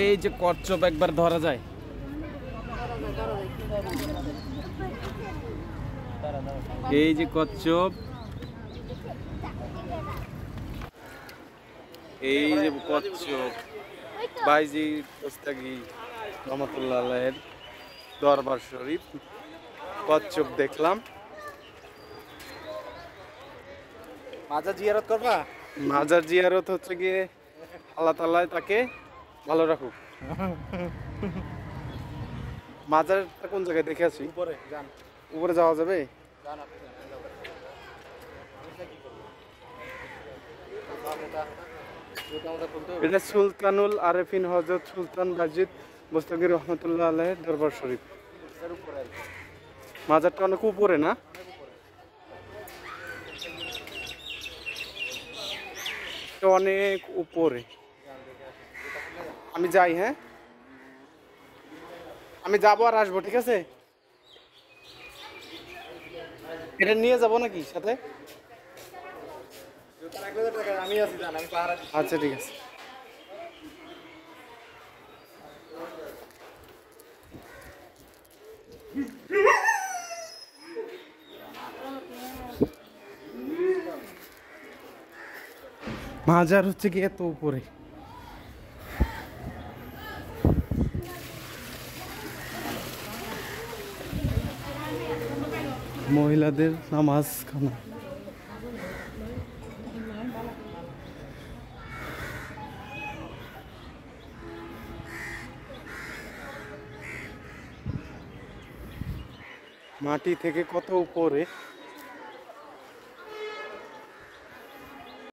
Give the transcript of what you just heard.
এই যে কচ্ছপ একবার ধরা যায়। এই যে কচ্ছপ, এই যে কচ্ছপ বাইজি ওস্তাগি রহমতুল্লাহ আলাইহির দরবার শরীফ, কচ্ছপ দেখলাম। মাজার জিয়ারত করবা? মাজার জিয়ারত হচ্ছে গিয়ে আল্লাহ তাআলা তাকে ভালো রাখুক। মাজারটা কোন জায়গায় দেখে আসি? উপরে যান, উপরে যাওয়া যাবে? যান আপনি যান। এটা সুলতানুল আরেফিন হযরত সুলতান বাজিদ বোস্তাগি রহমতুল্লাহ আলাইহির দরবার শরীফ। মাজারটা অনেক উপরে না? এটা অনেক উপরে। আমি যাই, হ্যাঁ আমি যাবো আর আসবো, ঠিক আছে? এটা নিয়ে যাবো নাকি সাথে? আমি আছি, জান আমি পাহারা দিচ্ছি। আচ্ছা ঠিক আছে। মাজার হচ্ছে কি এত উপরে। মহিলাদের নামাজ খানা। মাটি থেকে কত উপরে।